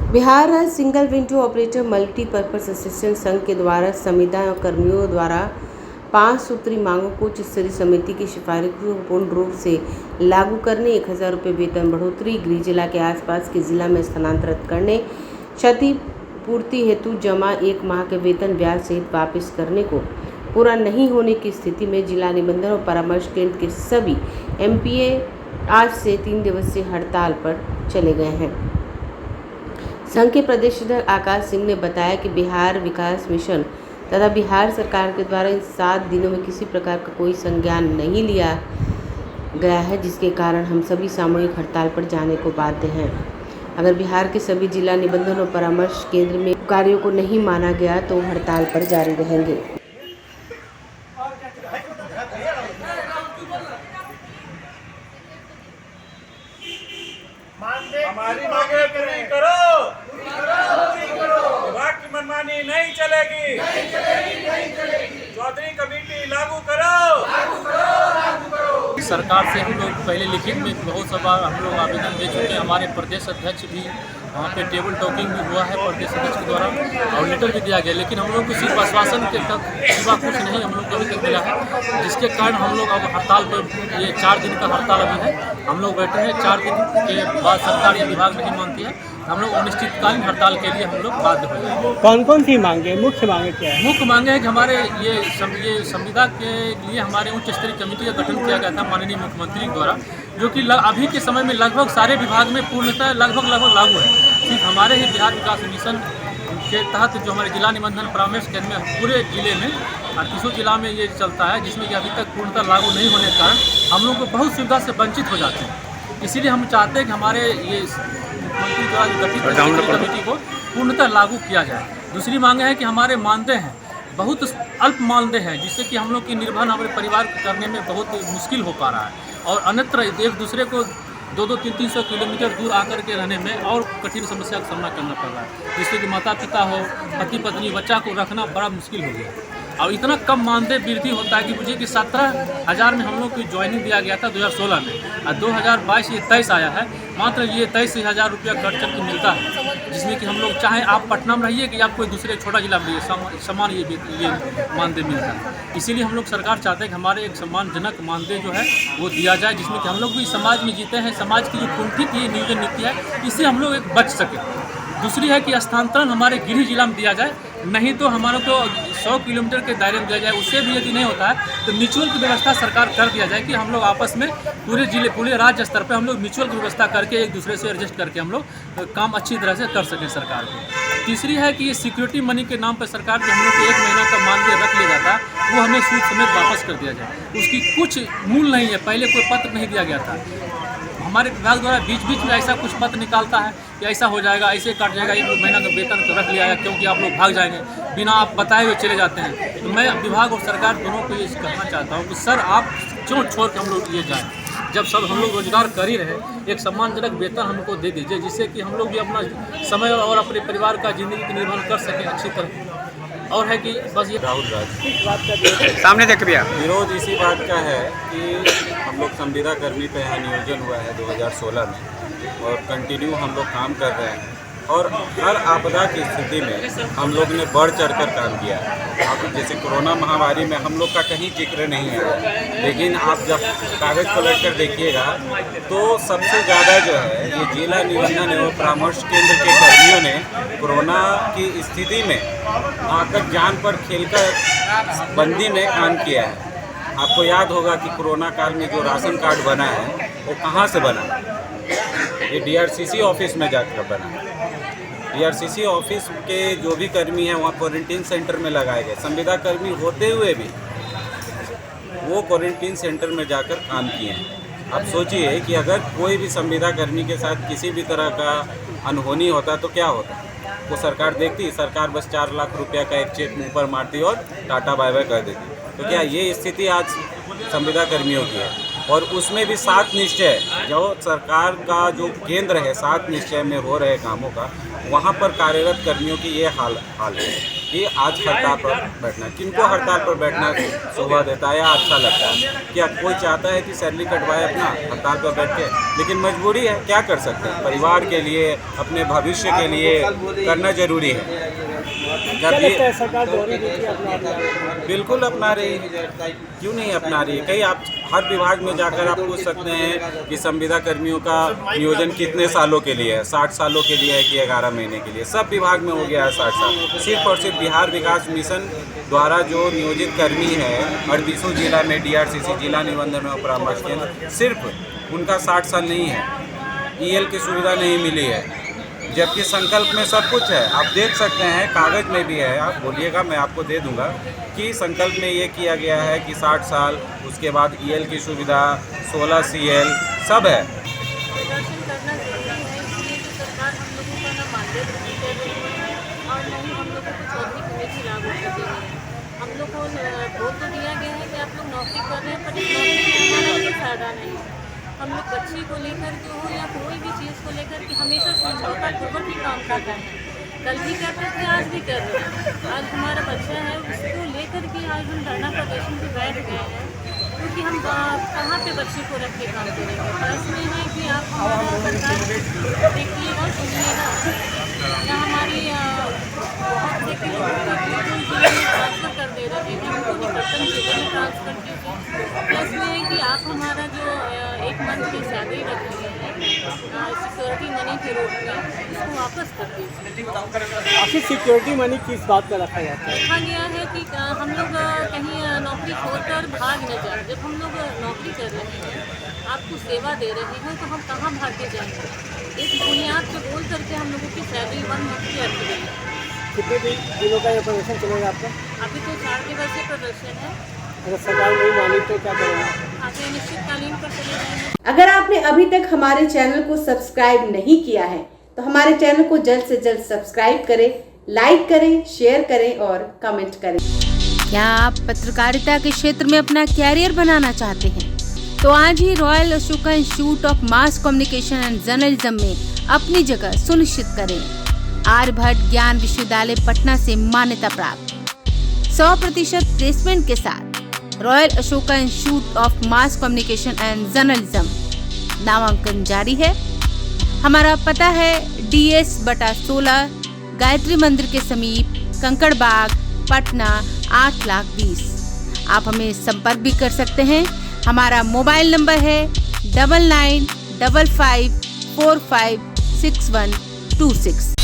बिहार राज्य single window operator multipurpose association संघ के द्वारा संविदा कर्मियों द्वारा 5 सूत्री मांगों को उच्च स्तरीय समिति की सिफारिश को पूर्ण रूप से लागू करने, 1000 रुपये वेतन बढ़ोतरी, गृह जिला के आसपास के जिला में स्थानांतरित करने, क्षतिपूर्ति हेतु जमा 1 माह के वेतन ब्याज सहित वापस करने को पूरा नहीं होने की स्थिति में जिला निबंधन और परामर्श केंद्र के सभी एमपीए आज से 3 दिवसीय हड़ताल पर चले गए हैं। संघ के प्रदेश अध्यक्ष आकाश सिंह ने बताया कि बिहार विकास मिशन तथा बिहार सरकार के द्वारा इन 7 दिनों में किसी प्रकार का कोई संज्ञान नहीं लिया गया है, जिसके कारण हम सभी सामूहिक हड़ताल पर जाने को बाध्य हैं। अगर बिहार के सभी जिला निबंधन और परामर्श केंद्र में कार्यों को नहीं माना गया तो हड़ताल पर जारी रहेंगे। हमारी मांगे पूरी करो, विभाग की मनमानी नहीं चलेगी, चौधरी कमेटी लागू करो। सरकार से हम लोग पहले लिखित में बहुत सा बार हम लोग आवेदन दे चुके हैं। हमारे प्रदेश अध्यक्ष भी वहाँ पे टेबल टॉकिंग भी हुआ है प्रदेश अध्यक्ष के द्वारा और लेटर भी दिया गया, लेकिन हम लोग को सिर्फ आश्वासन के तक सिवा कुछ नहीं हम लोग को अभी तक मिला है, जिसके कारण हम लोग अब हड़ताल पर, ये 4 दिन का हड़ताल अभी है, हम लोग बैठे हैं। 4 दिन के बाद सरकार या विभाग नहीं मानती है, हम लोग अनिश्चितकालीन हड़ताल के लिए हम लोग बाध्य हो जाएंगे। कौन कौन सी मांगे, मुख्य मांगे क्या है? मुख्य मांगे है कि हमारे ये संविदा के लिए हमारे उच्च स्तरीय कमेटी का गठन किया गया था माननीय मुख्यमंत्री द्वारा, जो कि अभी के समय में लगभग सारे विभाग में पूर्णतः लगभग लागू है। सिर्फ हमारे ही बिहार विकास मिशन के तहत जो हमारे जिला निबंधन परामर्श केंद्र में पूरे जिले में 38 जिला में ये चलता है, जिसमें कि अभी तक पूर्णतः लागू नहीं होने के कारण हम लोग को बहुत सुविधा से वंचित हो जाते हैं। इसीलिए हम चाहते हैं कि हमारे ये मुख्यमंत्री द्वारा गठित कमेटी को पूर्णतः लागू किया जाए। दूसरी मांग है कि हमारे मानदेय हैं बहुत अल्प मानदेय है, जिससे कि हम लोग की निर्वहन हमारे परिवार करने में बहुत मुश्किल हो पा रहा है और अन्यत्र एक दूसरे को 200-300 किलोमीटर दूर आकर के रहने में और कठिन समस्या का सामना करना पड़ रहा है, जिससे कि माता पिता हो, पति पत्नी, बच्चा को रखना बड़ा मुश्किल हो गया। और इतना कम मानदेय वृद्धि होता है कि मुझे कि 17,000 में हम लोग की ज्वाइनिंग दिया गया था 2016 में, और 2022 ये 23 आया है, मात्र ये 23,000 रुपया कट करके मिलता है, जिसमें कि हम लोग चाहें आप पटना में रहिए कि आप कोई दूसरे छोटा जिला में रहिए, समान ये मानदेय मिलता है। इसीलिए हम लोग सरकार चाहते हैं कि हमारे एक सम्मानजनक मानदेय जो है वो दिया जाए, जिसमें कि हम लोग भी समाज में जीते हैं, समाज की जो कुंठित ये नियोजन नीति है इससे हम लोग एक बच सके। दूसरी है कि स्थानांतरण हमारे गृह जिला में दिया जाए, नहीं तो हमारे को 100 किलोमीटर के दायरे में दिया जाए। उससे भी यदि नहीं होता है तो म्यूचुअल की व्यवस्था सरकार कर दिया जाए कि हम लोग आपस में पूरे राज्य स्तर पर हम लोग म्यूचुअल की व्यवस्था करके एक दूसरे से एडजस्ट करके हम लोग काम अच्छी तरह से कर सकें सरकार को। तीसरी है कि ये सिक्योरिटी मनी के नाम पर सरकार जो हम लोग को 1 महीना का मानदेय रख लिया जाता है वो हमें सूद समेत वापस कर दिया जाए। उसकी कुछ मूल नहीं है, पहले कोई पत्र नहीं दिया गया था। हमारे विभाग द्वारा बीच बीच में ऐसा कुछ पत्र निकालता है कि ऐसा हो जाएगा, ऐसे काट जाएगा, 1 महीना का वेतन रख लिया है क्योंकि आप लोग भाग जाएंगे, बिना आप बताए हुए चले जाते हैं। तो मैं विभाग और सरकार दोनों को ये कहना चाहता हूँ कि सर आप क्यों छोड़ के हम लोग ये जाएँ, जब सब हम लोग रोजगार कर ही रहे, एक सम्मानजनक वेतन हमको दे दीजिए, जिससे कि हम लोग भी अपना समय और अपने परिवार का जिंदगी की निर्वहन कर सकें अच्छी तरह। और है कि बस ये राहुल राज सामने देख भैया, विरोध इसी बात का है कि हम लोग संविदा कर्मी पे यहाँ नियोजन हुआ है 2016 में और कंटिन्यू हम लोग काम कर रहे हैं और हर आपदा की स्थिति में हम लोग ने बढ़ चढ़ कर काम किया है। आप जैसे कोरोना महामारी में हम लोग का कहीं जिक्र नहीं है, लेकिन आप जब कागज़ पलट कर देखिएगा तो सबसे ज़्यादा जो है ये जिला निबंधन एवं परामर्श केंद्र के कर्मियों ने कोरोना की स्थिति में आकर जान पर खेलकर बंदी में काम किया है। आपको याद होगा कि कोरोना काल में जो राशन कार्ड बना है वो कहाँ से बना, ये DRCC ऑफिस में जाकर बना। DRCC ऑफिस के जो भी कर्मी हैं वहाँ क्वारंटीन सेंटर में लगाए गए, संविदा कर्मी होते हुए भी वो क्वारंटीन सेंटर में जाकर काम किए हैं। आप सोचिए कि अगर कोई भी संविदा कर्मी के साथ किसी भी तरह का अनहोनी होता तो क्या होता, वो सरकार देखती, सरकार बस 4 लाख रुपया का एक चेक मुँह पर मारती और टाटा बाय बाय कर देती। तो क्या ये स्थिति आज संविदा कर्मियों की है? और उसमें भी 7 निश्चय, जो सरकार का जो केंद्र है 7 निश्चय में हो रहे कामों का, वहाँ पर कार्यरत कर्मियों की ये हाल है। कि आज हड़ताल पर बैठना, किनको हड़ताल पर बैठना शोभा देता है या अच्छा लगता है? क्या कोई चाहता है कि सैलरी कटवाए अपना हड़ताल पर बैठ के? लेकिन मजबूरी है, क्या कर सकते हैं? परिवार के लिए, अपने भविष्य के लिए करना जरूरी है। जब ये सरकार दोहरी नीति अपना रही है? बिल्कुल अपना रही है, क्यों नहीं अपना रही है? कई आप हर विभाग में जाकर आप पूछ सकते हैं कि संविदा कर्मियों का नियोजन कितने सालों के लिए है, 60 सालों के लिए है कि 11 महीने के लिए? सब विभाग में हो गया है 60 साल। सिर्फ और सिर्फ बिहार विकास मिशन द्वारा जो नियोजित कर्मी है 38 जिला में DRCC जिला निबंधन और परामर्श केंद्र, सिर्फ उनका 60 साल नहीं है। EL की सुविधा नहीं मिली है, जबकि संकल्प में सब कुछ है। आप देख सकते हैं, कागज़ में भी है, आप बोलिएगा मैं आपको दे दूंगा कि संकल्प में ये किया गया है कि 60 साल, उसके बाद EL की सुविधा, 16 CL सब है। प्रदर्शन करना जरूरी है, इसलिए जो सरकार हम लोगों का ना मानदेय वृद्धि कर रही है और न ही हम लोगों को चौधरी कमेटी लागू कर रही है। हम लोग को वोट तो दिया गया है कि आप लोग नौकरी कर रहे हैं, पर इस नौकरी में हमारा कोई फायदा नहीं है। हम लोग बच्ची को लेकर के हो या कोई भी चीज़ को लेकर कि हमेशा समझौता पूर्वक ही काम कर रहे हैं। कल भी करते थे, आज भी कर रहे हैं। आज हमारा बच्चा है, उसको लेकर के आज हम धरना प्रदर्शन पे बैठ गए हैं, क्योंकि हम कहाँ पे बच्चे को रख के काम करेंगे। बस में है कि आप हमारा सरकार देखिएगा, सुनिएगा, या हमारी बहुत देखिए ट्रांसफ़र कर दे रहे हैं, उनको निकटतम जिले में ट्रांसफ़र कीजिए। प्लस में है कि आप हमारा जो 1 मंथ की सैलरी रख रहे हैं सिक्योरिटी मनी के रूप में, इसको वापस कर दीजिए। आखिर सिक्योरिटी मनी किस बात पर रखा जाता है? कहा गया है कि हम लोग कहीं नौकरी छोड़कर भाग न जाए। जब हम लोग नौकरी कर रहे हैं, आपको सेवा दे रहे हैं, तो हम कहाँ भाग के जाएंगे? इस बुनियाद पर बोल करके हम लोगों की सैलरी 1 मंथ की रखी गई है। कितने दिनों का ये प्रदर्शन चलेगा आपका? अभी तो 4 दिवसीय प्रदर्शन है, अगर सरकार नहीं मानी तो क्या करेगा? आगे अनिश्चितकालीन पर चले जाएंगे। अगर आपने अभी तक हमारे चैनल को सब्सक्राइब नहीं किया है तो हमारे चैनल को जल्द से जल्द सब्सक्राइब करें, लाइक करें, शेयर करें और कमेंट करें। क्या आप पत्रकारिता के क्षेत्र में अपना कैरियर बनाना चाहते हैं? तो आज ही royal Ashoka institute of mass communication and journalism में अपनी जगह सुनिश्चित करें। आर्यभट्ट ज्ञान विश्वविद्यालय पटना से मान्यता प्राप्त 100% प्लेसमेंट के साथ royal Ashoka institute of mass communication and journalism नामांकन जारी है। हमारा पता है DS/16 गायत्री मंदिर के समीप, कंकड़ बाग, पटना 8,20,000। आप हमें संपर्क भी कर सकते हैं। हमारा मोबाइल नंबर है 9955456126।